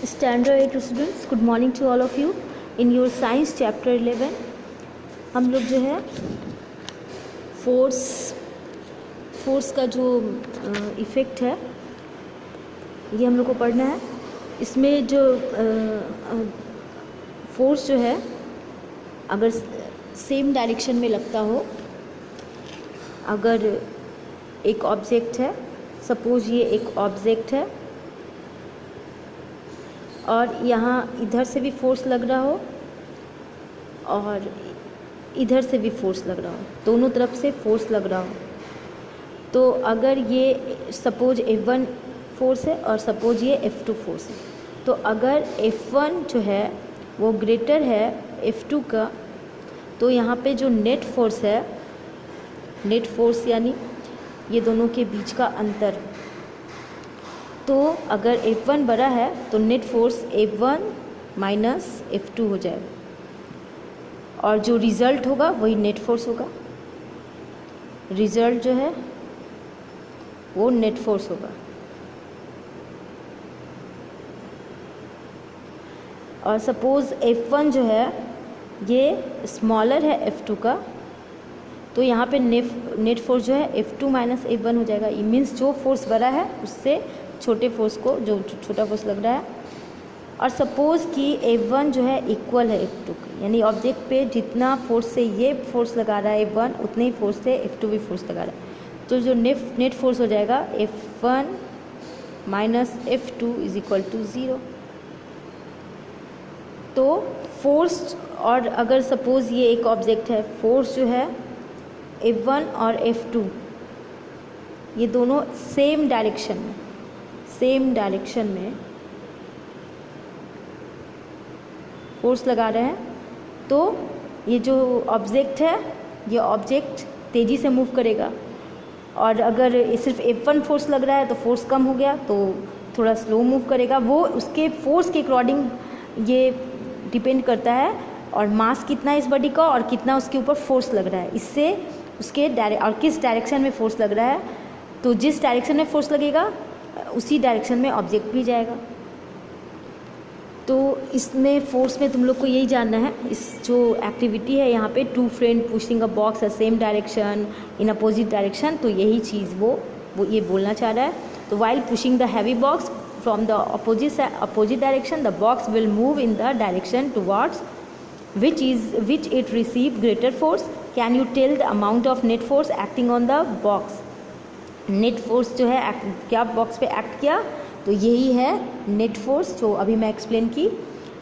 Standard 8 students, good morning to all of you. In your science chapter 11 हम लोग जो है फोर्स का जो इफ़ेक्ट है ये हम लोग को पढ़ना है. इसमें जो फोर्स जो है अगर सेम डायरेक्शन में लगता हो, अगर एक ऑब्जेक्ट है, सपोज ये एक ऑब्जेक्ट है और यहाँ इधर से भी फोर्स लग रहा हो और इधर से भी फोर्स लग रहा हो, दोनों तरफ से फोर्स लग रहा हो, तो अगर ये सपोज F1 फोर्स है और सपोज ये F2 फोर्स है, तो अगर F1 जो है वो ग्रेटर है F2 का, तो यहाँ पे जो नेट फोर्स है, नेट फोर्स यानी ये दोनों के बीच का अंतर, तो अगर F1 बड़ा है तो net force F1 minus F2 हो जाएगा और जो रिज़ल्ट होगा वही नेट फोर्स होगा. रिज़ल्ट जो है वो नेट फोर्स होगा. और सपोज़ F1 जो है ये स्मॉलर है F2 का, तो यहाँ पे नेट फोर्स जो है F2 माइनस F1 हो जाएगा. ये मीन्स जो फोर्स बड़ा है उससे छोटे फोर्स को, जो छोटा फोर्स लग रहा है. और सपोज़ कि F1 जो है इक्वल है F2 के, यानी ऑब्जेक्ट पे जितना फोर्स से ये फोर्स लगा रहा है F1 उतने ही फोर्स से F2 भी फोर्स लगा रहा है, तो जो नेट फोर्स हो जाएगा F1 minus F2 is equal to 0. तो फोर्स, और अगर सपोज़ ये एक ऑब्जेक्ट है, फोर्स जो है F1 और F2 ये दोनों सेम डायरेक्शन में फोर्स लगा रहे हैं, तो ये जो ऑब्जेक्ट है ये ऑब्जेक्ट तेज़ी से मूव करेगा. और अगर सिर्फ F1 फोर्स लग रहा है तो फोर्स कम हो गया, तो थोड़ा स्लो मूव करेगा. वो उसके फोर्स के अकॉर्डिंग ये डिपेंड करता है, और मास कितना है इस बॉडी का और कितना उसके ऊपर फोर्स लग रहा है, इससे उसके और किस डायरेक्शन में फोर्स लग रहा है, तो जिस डायरेक्शन में फोर्स लगेगा उसी डायरेक्शन में ऑब्जेक्ट भी जाएगा. तो इसमें फोर्स में तुम लोग को यही जानना है. इस जो एक्टिविटी है यहाँ पे, two friend pushing a box a same direction in opposite direction, तो यही चीज़ वो ये बोलना चाह रहा है. तो while pushing the heavy box from the opposite direction, the box will move in the direction towards which it receive greater force. Can you tell the amount of net force acting on the box? Net force जो है क्या box पे act किया, तो यही है net force जो अभी मैं एक्सप्लेन की.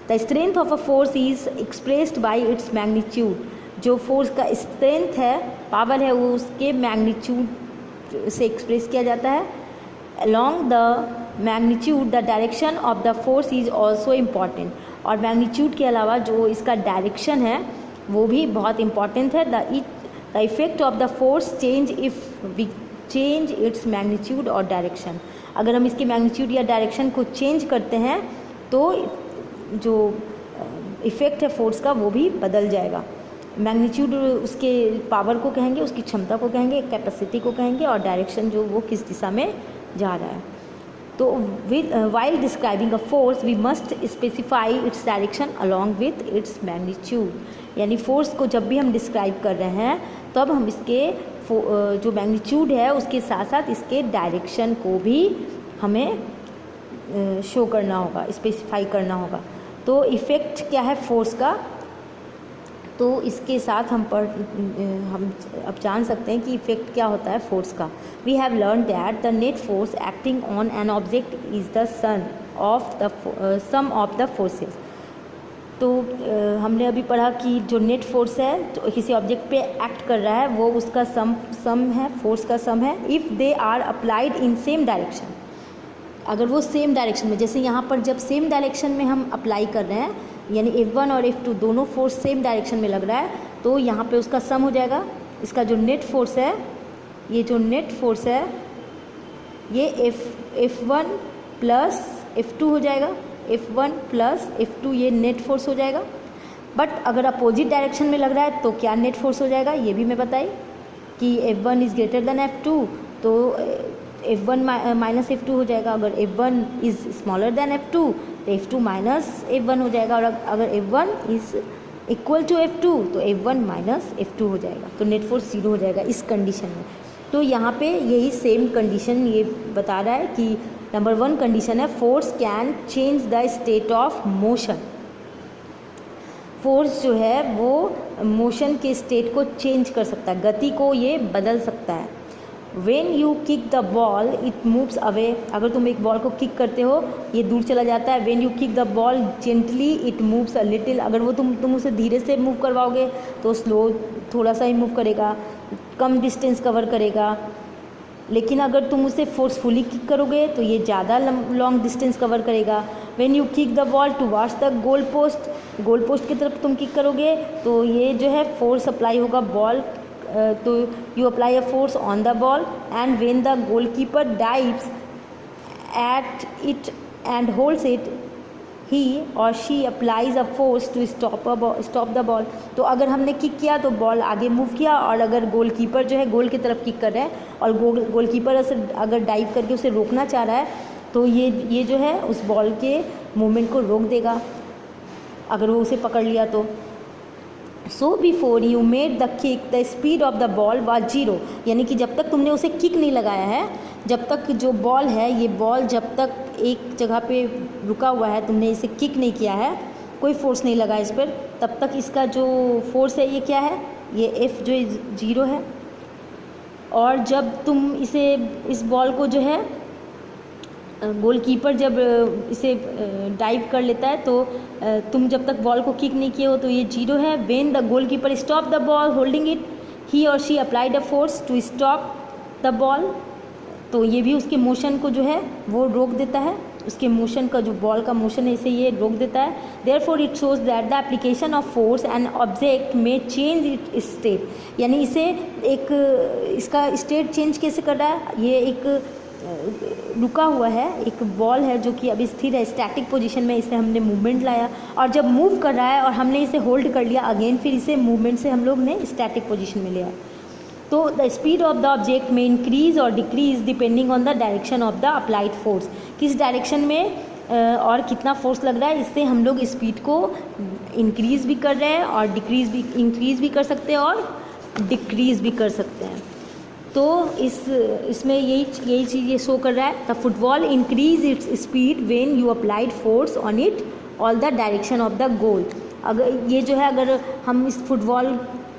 The strength of a force is expressed by its magnitude. जो फोर्स का स्ट्रेंथ है, पावर है, वो उसके मैग्नीट्यूड से एक्सप्रेस किया जाता है. Along the magnitude the direction of the force is also important. और मैग्नीट्यूड के अलावा जो इसका डायरेक्शन है वो भी बहुत इम्पॉर्टेंट है. The effect of the force change if we change its magnitude और डायरेक्शन. अगर हम इसकी मैग्नीट्यूड या डायरेक्शन को चेंज करते हैं तो जो इफ़ेक्ट है फोर्स का वो भी बदल जाएगा. मैग्नीट्यूड उसके पावर को कहेंगे, उसकी क्षमता को कहेंगे, कैपेसिटी को कहेंगे, और डायरेक्शन जो वो किस दिशा में जा रहा है. तो while describing a force we must specify its direction along with its magnitude. यानी फोर्स को जब भी हम डिस्क्राइब कर रहे हैं तब हम इसके जो मैग्नीट्यूड है उसके साथ साथ इसके डायरेक्शन को भी हमें शो करना होगा, स्पेसिफाई करना होगा. तो इफ़ेक्ट क्या है फोर्स का, तो इसके साथ हम अब जान सकते हैं कि इफ़ेक्ट क्या होता है फोर्स का. We have learn that the net force acting on an object is the sum of the forces. तो हमने अभी पढ़ा कि जो नेट फोर्स है जो किसी ऑब्जेक्ट पे एक्ट कर रहा है वो उसका सम है, फोर्स का सम है. If they are applied in same direction, अगर वो सेम डायरेक्शन में, जैसे यहाँ पर जब सेम डायरेक्शन में हम अप्लाई कर रहे हैं, यानी F1 और F2 दोनों फोर्स सेम डायरेक्शन में लग रहा है, तो यहाँ पे उसका सम हो जाएगा. इसका जो नेट फोर्स है, ये जो नेट फोर्स है ये F1 प्लस F2 हो जाएगा. F1 प्लस F2 ये नेट फोर्स हो जाएगा. बट अगर अपोजिट डायरेक्शन में लग रहा है तो क्या नेट फोर्स हो जाएगा, ये भी मैं बताई कि F1 is greater than F2, तो F1 माइनस F2 हो जाएगा। अगर F1 is smaller than F2 तो F2 माइनस F1 हो जाएगा, और अगर F1 is equal to F2 तो F1 माइनस F2 हो जाएगा। तो नेट फोर्स 0 हो जाएगा इस कंडीशन में। तो यहाँ पे यही सेम कंडीशन ये बता रहा है कि नंबर 1 कंडीशन है force can change the state of motion. Force जो है वो मोशन के स्टेट को चेंज कर सकता है, गति को ये बदल सकता है। When you kick the ball it moves away, अगर तुम एक बॉल को किक करते हो ये दूर चला जाता है। When you kick the ball gently it moves a little, अगर वो तुम उसे धीरे से मूव करवाओगे तो स्लो थोड़ा सा ही मूव करेगा, कम डिस्टेंस कवर करेगा। लेकिन अगर तुम उसे फोर्सफुली किक करोगे तो ये ज़्यादा लॉन्ग डिस्टेंस कवर करेगा। When you kick the ball towards the goal post, goal post की तरफ तुम किक करोगे तो ये जो है फोर्स अप्लाई होगा बॉल, तो you apply a force on the ball. And when the goalkeeper dives at it and holds it he और she applies a force to stop the ball. तो अगर हमने किक किया तो बॉल आगे move किया, और अगर गोलकीपर जो है गोल की तरफ किक कर रहा है और गोलकीपर अगर डाइव करके उसे रोकना चाह रहा है तो ये जो है उस बॉल के मूवमेंट को रोक देगा अगर वो उसे पकड़ लिया तो। So before you made the kick the speed of the ball was 0, यानी कि जब तक तुमने उसे किक नहीं लगाया है, जब तक जो बॉल है ये बॉल जब तक एक जगह पे रुका हुआ है, तुमने इसे किक नहीं किया है, कोई फोर्स नहीं लगा इस पर, तब तक इसका जो फोर्स है ये क्या है, ये F जो 0 है। और जब तुम इस बॉल को जो है गोलकीपर जब इसे डाइव कर लेता है तो तुम जब तक बॉल को किक नहीं किए हो तो ये 0 है। When the goalkeeper stop the ball holding it he और she applied a force to stop the ball, तो ये भी उसके मोशन को जो है वो रोक देता है, उसके मोशन का जो बॉल का मोशन है इसे ये रोक देता है। Therefore it shows that the application of force and object में चेंज इट स्टेट, यानी इसे इसका स्टेट चेंज कैसे कर रहा है, ये एक रुका हुआ है, एक बॉल है जो कि अभी स्थिर है स्टैटिक पोजीशन में, इसे हमने मूवमेंट लाया और जब मूव कर रहा है और हमने इसे होल्ड कर लिया अगेन, फिर इसे मूवमेंट से हम लोग ने स्टैटिक पोजीशन में लिया। तो the speed of the object में इंक्रीज और decrease depending on the direction of the applied force, किस डायरेक्शन में और कितना फोर्स लग रहा है, इससे हम लोग स्पीड को इंक्रीज भी कर रहे हैं और इंक्रीज भी कर सकते हैं और डिक्रीज भी कर सकते हैं। तो इसमें यही चीज़ ये शो कर रहा है, the football increase its speed when you applied force on it all the direction of the goal. अगर ये जो है अगर हम इस फुटबॉल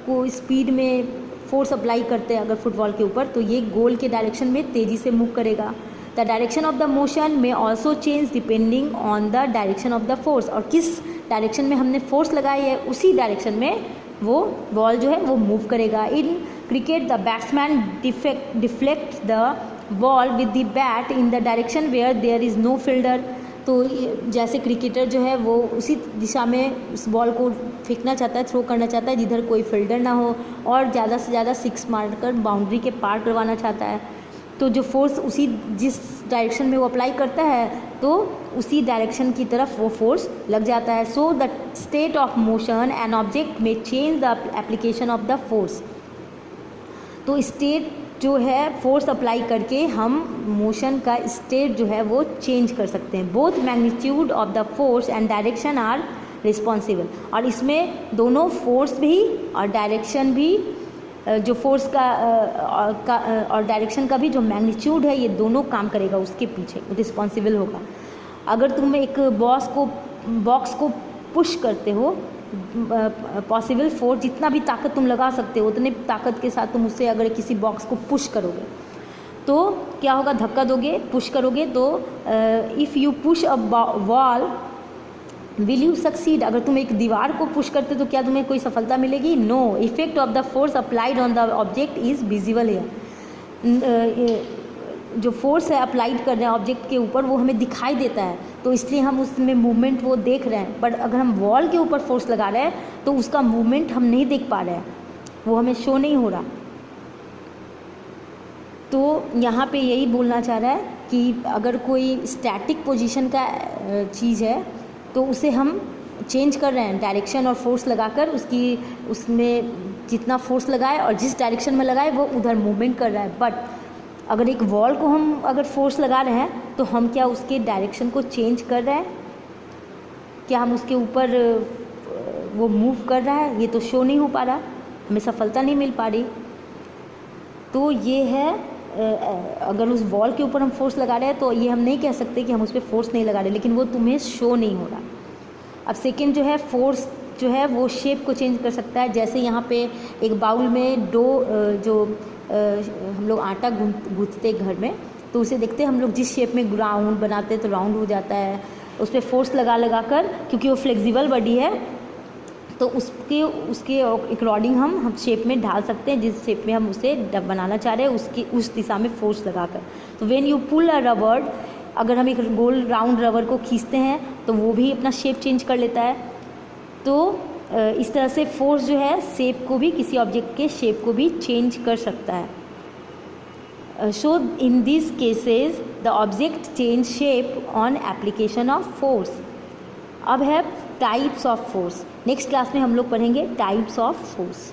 को स्पीड में फोर्स अप्लाई करते हैं अगर फुटबॉल के ऊपर, तो ये गोल के डायरेक्शन में तेज़ी से मूव करेगा। The direction of the motion में also change depending on the direction of the force, और किस डायरेक्शन में हमने फोर्स लगाई है उसी डायरेक्शन में वो बॉल जो है वो मूव करेगा। In cricket the batsman deflect the ball with the bat in the direction where there is no fielder, तो जैसे क्रिकेटर जो है वो उसी दिशा में उस बॉल को फेंकना चाहता है, थ्रो करना चाहता है जिधर कोई फील्डर ना हो और ज़्यादा से ज़्यादा 6 मारकर बाउंड्री के पार करवाना चाहता है। तो जो फोर्स जिस डायरेक्शन में वो अप्लाई करता है तो उसी डायरेक्शन की तरफ वो फोर्स लग जाता है। So the state of motion and object में change the application of the force, तो स्टेट जो है फोर्स अप्लाई करके हम मोशन का स्टेट जो है वो चेंज कर सकते हैं। Both magnitude of the force and direction are responsible, और इसमें दोनों फोर्स भी और डायरेक्शन भी, जो फोर्स का और डायरेक्शन का भी जो मैग्नीट्यूड है ये दोनों काम करेगा, उसके पीछे रिस्पॉन्सिबल होगा। अगर तुम एक बॉक्स को पुश करते हो, पॉसिबल फोर्स जितना भी ताकत तुम लगा सकते हो उतने ताकत के साथ तुम उससे अगर किसी बॉक्स को पुश करोगे तो क्या होगा, धक्का दोगे, पुश करोगे तो if you push a wall will you succeed, अगर तुम एक दीवार को पुश करते तो क्या तुम्हें कोई सफलता मिलेगी, no. Effect of the force applied on the object is visible here, जो फोर्स है अप्लाइड कर रहे हैं ऑब्जेक्ट के ऊपर वो हमें दिखाई देता है, तो इसलिए हम उसमें मूवमेंट वो देख रहे हैं। बट अगर हम वॉल के ऊपर फोर्स लगा रहे हैं तो उसका मूवमेंट हम नहीं देख पा रहे हैं, वो हमें शो नहीं हो रहा। तो यहाँ पे यही बोलना चाह रहा है कि अगर कोई स्टैटिक पोजीशन का चीज़ है तो उसे हम चेंज कर रहे हैं डायरेक्शन और फोर्स लगाकर, उसमें जितना फोर्स लगाए और जिस डायरेक्शन में लगाए वो उधर मूवमेंट कर रहा है। बट अगर एक वॉल को हम अगर फोर्स लगा रहे हैं तो हम क्या उसके डायरेक्शन को चेंज कर रहे हैं, क्या हम उसके ऊपर वो मूव कर रहा है, ये तो शो नहीं हो पा रहा, हमें सफलता नहीं मिल पा रही। तो ये है अगर उस वॉल के ऊपर हम फोर्स लगा रहे हैं तो ये हम नहीं कह सकते कि हम उस पर फोर्स नहीं लगा रहे, लेकिन वो तुम्हें शो नहीं हो रहा। अब सेकेंड जो है फोर्स जो है वो शेप को चेंज कर सकता है। जैसे यहाँ पे एक बाउल में डो जो हम लोग आटा गूँथते घर में, तो उसे देखते हैं हम लोग जिस शेप में राउंड बनाते हैं तो राउंड हो जाता है, उस पर फोर्स लगा कर, क्योंकि वो फ्लेक्सिबल बॉडी है तो उसके अकॉर्डिंग हम शेप में ढाल सकते हैं, जिस शेप में हम उसे बनाना चाह रहे हैं उस दिशा में फोर्स लगाकर। तो when you pull a rubber, अगर हम एक गोल राउंड रबर को खींचते हैं तो वो भी अपना शेप चेंज कर लेता है। तो इस तरह से फोर्स जो है शेप को भी, किसी ऑब्जेक्ट के शेप को भी चेंज कर सकता है। So in this cases the object change shape on application of force. अब है types of force. Next class में हम लोग पढ़ेंगे टाइप्स ऑफ फोर्स।